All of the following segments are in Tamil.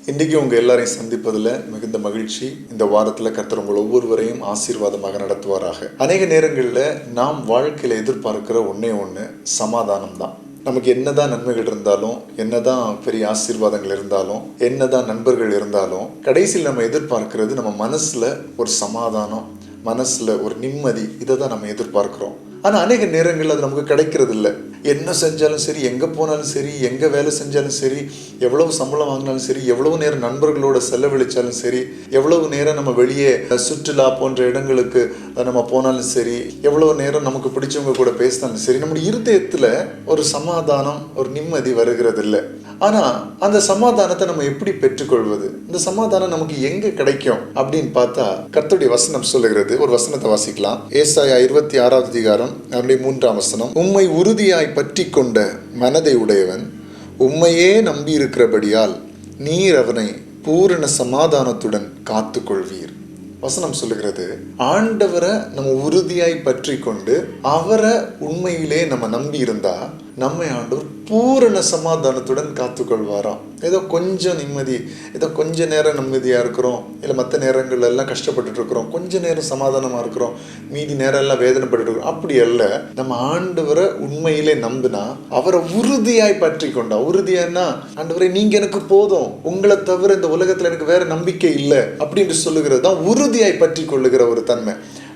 இன்றைக்கி உங்கள் எல்லாரையும் சந்திப்பதில் மிகுந்த மகிழ்ச்சி. இந்த வாரத்தில் கர்த்தர் உங்கள் ஒவ்வொருவரையும் ஆசீர்வாதமாக நடத்துவாராக. அநேக நேரங்களில் நாம் வாழ்க்கையில் எதிர்பார்க்கிற ஒன்று சமாதானம் தான். நமக்கு என்னதான் நன்மைகள் இருந்தாலும், என்னதான் பெரிய ஆசீர்வாதங்கள் இருந்தாலும், என்னதான் நண்பர்கள் இருந்தாலும், கடைசியில் நம்ம எதிர்பார்க்கிறது நம்ம மனசில் ஒரு சமாதானம், மனசில் ஒரு நிம்மதி. இதை தான் நம்ம எதிர்பார்க்குறோம். ஆனால் அநேக நேரங்கள் அது நமக்கு கிடைக்கிறது இல்லை. என்ன செஞ்சாலும் சரி, எங்கே போனாலும் சரி, எங்கே வேலை செஞ்சாலும் சரி, எவ்வளவு சம்பளம் வாங்கினாலும் சரி, எவ்வளவு நேரம் நண்பர்களோட செலவழித்தாலும் சரி, எவ்வளவு நேரம் நம்ம வெளியே சுற்றுலா போன்ற இடங்களுக்கு நம்ம போனாலும் சரி, எவ்வளவு நேரம் நமக்கு பிடிச்சவங்க கூட பேசினாலும் சரி, நம்முடைய இருதயத்தில் ஒரு சமாதானம், ஒரு நிம்மதி வருகிறது இல்லை. ஆனால் அந்த சமாதானத்தை நம்ம எப்படி பெற்றுக்கொள்வது? இந்த சமாதானம் நமக்கு எங்கே கிடைக்கும் அப்படின்னு பார்த்தா, கர்த்தருடைய வசனம் சொல்லுகிறது. ஒரு வசனத்தை வாசிக்கலாம். ஏசாயா 26வது அதிகாரம் 3ஆம் வசனம். உம்மை உறுதியாய் பற்றி கொண்ட மனதை உடையவன் உம்மையே நம்பி இருக்கிறபடியால் நீர் அவனை பூரண சமாதானத்துடன் காத்து கொள்வீர். வசனம் சொல்லுகிறது, ஆண்டவரை நம்ம உறுதியாய் பற்றி கொண்டு அவரை உண்மையிலே நம்ம நம்பி இருந்தா நம்மை ஆண்டவர் பூரண சமாதானத்துடன் காத்துக்கொள்வாராம். ஏதோ கொஞ்சம் நிம்மதி, ஏதோ கொஞ்ச நேரம் நிம்மதியாக இருக்கிறோம், இல்லை மற்ற நேரங்கள் எல்லாம் கஷ்டப்பட்டுட்டு இருக்கிறோம், கொஞ்ச நேரம் சமாதானமாக இருக்கிறோம், மீதி நேரம் எல்லாம் வேதனைப்பட்டு இருக்கிறோம். அப்படி அல்ல. நம்ம ஆண்டவரை உண்மையிலே நம்பினா, அவரை உறுதியாய் பற்றி கொண்டா, உறுதியானா ஆண்டவரை நீங்க எனக்கு போதும், உங்களை தவிர இந்த உலகத்தில் எனக்கு வேற நம்பிக்கை இல்லை அப்படின்னு சொல்லுகிறது தான் உறுதியாய் பற்றி கொள்ளுகிற ஒரு தன்மை.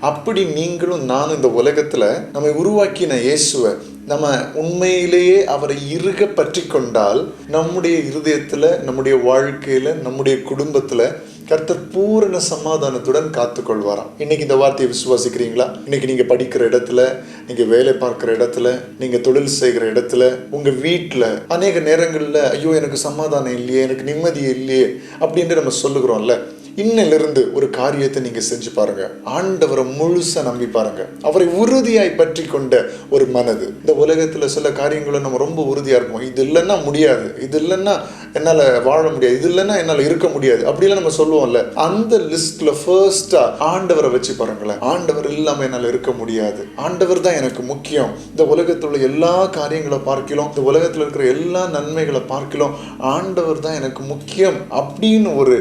அப்படி நீங்களும் நானும் இந்த உலகத்துல நம்மை உருவாக்கின இயேசுவை நம்ம உண்மையிலேயே அவரை இறுக பற்றி கொண்டால், நம்முடைய இருதயத்துல, நம்முடைய வாழ்க்கையில, நம்முடைய குடும்பத்துல கர்த்தர் பூரண சமாதானத்துடன் காத்துக்கொள்வாராம். இன்னைக்கு இந்த வார்த்தையை விசுவாசிக்கிறீங்களா? இன்னைக்கு நீங்க படிக்கிற இடத்துல, நீங்க வேலை பார்க்கிற இடத்துல, நீங்க தொழில் செய்கிற இடத்துல, உங்க வீட்டுல அநேக நேரங்கள்ல ஐயோ எனக்கு சமாதானம் இல்லையே, எனக்கு நிம்மதி இல்லையே அப்படின்னு நம்ம சொல்லுகிறோம்ல. இன்னிலிருந்து ஒரு காரியத்தை நீங்க செஞ்சு பாருங்க. ஆண்டவரை முழுசா நம்பி பாருங்க. அவரை உறுதியாய் பற்றி கொண்ட ஒரு மனது. இந்த உலகத்துல சில காரியங்களை நம்ம ரொம்ப உறுதியா இருப்போம். இது இல்லைன்னா முடியாது, இது இல்லைன்னா என்னால வாழ முடியாது, இது இல்லைன்னா என்னால இருக்க முடியாது அப்படிலாம் நம்ம சொல்லுவோம்ல. அந்த லிஸ்ட்ல ஃபர்ஸ்டா ஆண்டவரை வச்சு பாருங்களேன். ஆண்டவர் இல்லாம என்னால இருக்க முடியாது, ஆண்டவர் தான் எனக்கு முக்கியம். இந்த உலகத்துல உள்ள எல்லா காரியங்களை பார்க்கலாம், இந்த உலகத்துல இருக்கிற எல்லா நன்மைகளை பார்க்கலாம், ஆண்டவர் தான் எனக்கு முக்கியம் அப்படின்னு ஒரு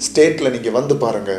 ஸ்டேட்ல நீங்க வந்து பாருங்க.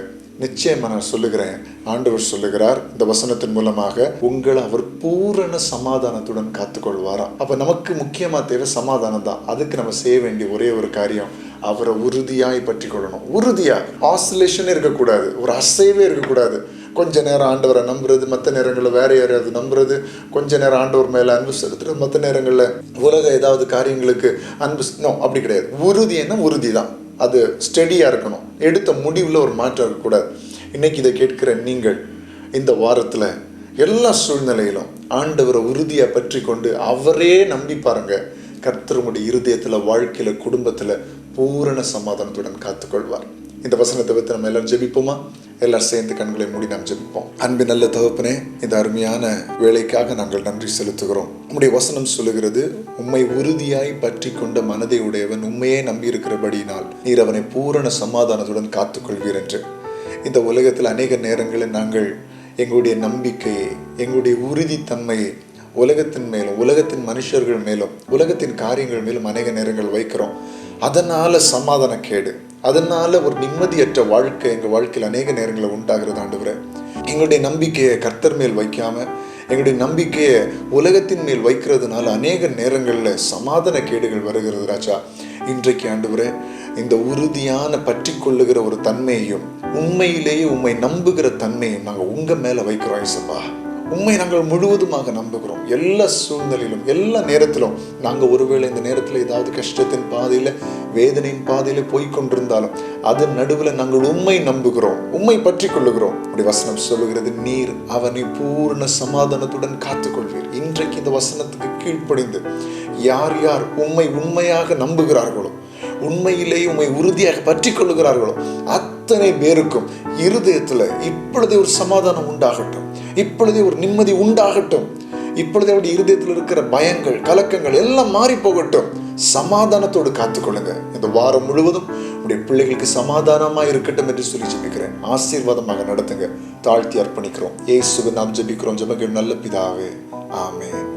நிச்சயமா நான் சொல்லுகிறேன், ஆண்டவர் சொல்லுகிறார் இந்த வசனத்தின் மூலமாக, உங்களை அவர் பூரண சமாதானத்துடன் காத்துக்கொள்வாராம். அப்ப நமக்கு முக்கியமா தேவை சமாதானம் தான். அதுக்கு நம்ம செய்ய வேண்டிய ஒரே ஒரு காரியம், அவரை உறுதியாய் பற்றி கொள்ளணும். உறுதியா, ஆசிலேஷனே இருக்கக்கூடாது, ஒரு அசைவே இருக்கக்கூடாது. கொஞ்ச நேரம் ஆண்டவரை நம்புறது, மற்ற நேரங்களில் வேற யாரையாவது நம்புறது, கொஞ்ச நேரம் ஆண்டவர் மேல அன்பு செலுத்துறது, மற்ற நேரங்களில் உலக ஏதாவது காரியங்களுக்கு அன்பு. அப்படி கிடையாது. உறுதி என்ன? உறுதி தான். அது ஸ்டெடியாக இருக்கணும். எடுத்த முடிவில் ஒரு மாற்றம் இருக்கக்கூடாது. இன்னைக்கு இதை கேட்கிற நீங்கள் இந்த வாரத்தில் எல்லா சூழ்நிலையிலும் ஆண்டவரை உறுதியாக பற்றி கொண்டு அவரே நம்பி பாருங்க. கர்த்தர் உங்களுடைய இருதயத்தில், வாழ்க்கையில், குடும்பத்தில் பூரண சமாதானத்துடன் காத்துக்கொள்வார். இந்த வசனத்தை வைத்து நம்ம எல்லாரும் ஜெபிப்போமா? எல்லாரும் சேர்ந்து கண்களை மூடி நாம் ஜெபிப்போம். அன்பு நல்ல தகப்பனே, இந்த அருமையான வேலைக்காக நாங்கள் நன்றி செலுத்துகிறோம். உம்முடைய வசனம் சொல்லுகிறது, உம்மை உறுதியாய் பற்றி கொண்ட மனதை உடையவன் உண்மையே நம்பி இருக்கிறபடியினால் நீர் அவனை பூரண சமாதானத்துடன் காத்துக்கொள்வீர் என்று. இந்த உலகத்தில் அநேக நேரங்களில் நாங்கள் எங்களுடைய நம்பிக்கையை, எங்களுடைய உறுதித்தன்மையை உலகத்தின் மேலும், உலகத்தின் மனுஷர்கள் மேலும், உலகத்தின் காரியங்கள் மேலும் அநேக நேரங்கள் வைக்கிறோம். அதனால சமாதான கேடு, அதனால ஒரு நிம்மதியற்ற வாழ்க்கை எங்கள் வாழ்க்கையில் அநேக நேரங்களில் உண்டாகிறது. ஆண்டவரே, எங்களுடைய நம்பிக்கையை கர்த்தர் மேல் வைக்காம எங்களுடைய நம்பிக்கையை உலகத்தின் மேல் வைக்கிறதுனால அநேக நேரங்களில் சமாதான கேடுகள் வருகிறது ராஜா. இன்றைக்கு ஆண்டவரே, இந்த உறுதியான பற்றி கொள்ளுகிற ஒரு தன்மையையும், உண்மையிலேயே உம்மை நம்புகிற தன்மையும் நாங்கள் உங்க மேல வைக்கிறோம் இயேசுப்பா. உண்மை நாங்கள் முழுவதுமாக நம்புகிறோம். எல்லா சூழ்நிலையிலும், எல்லா நேரத்திலும் நாங்கள் ஒருவேளை இந்த நேரத்தில் ஏதாவது கஷ்டத்தின் பாதையில், வேதனையின் பாதையில் போய்கொண்டிருந்தாலும் அதன் நடுவில் நாங்கள் உண்மை நம்புகிறோம், உண்மை பற்றி கொள்ளுகிறோம். அப்படி வசனம் சொல்லுகிறது, நீர் அவனை பூர்ண சமாதானத்துடன் காத்துக்கொள்வீர். இன்றைக்கு இந்த வசனத்துக்கு கீழ்ப்படிந்து யார் யார் உண்மை உண்மையாக நம்புகிறார்களோ, உண்மையிலேயே உண்மை உறுதியாக பற்றி கொள்ளுகிறார்களோ அத்தனை பேருக்கும் இருதயத்தில் இப்பொழுதே ஒரு சமாதானம் உண்டாகட்டும், இப்பொழுதே ஒரு நிம்மதி உண்டாகட்டும், இப்பொழுதே அவருடைய இருதயத்தில் இருக்கிற பயங்கள், கலக்கங்கள் எல்லாம் மாறி போகட்டும். சமாதானத்தோடு காத்துக்கொள்ளுங்க. இந்த வாரம் முழுவதும் உடைய பிள்ளைகளுக்கு சமாதானமாக இருக்கட்டும் என்று சொல்லி ஜெபிக்கிறேன். ஆசீர்வாதமாக நடத்துங்க. தாழ்த்தி அர்ப்பணிக்கிறோம். இயேசுவை நாம் ஜெபிக்கிறோம். ஜெபங்கள் நல்ல பிதாவே, ஆமென்.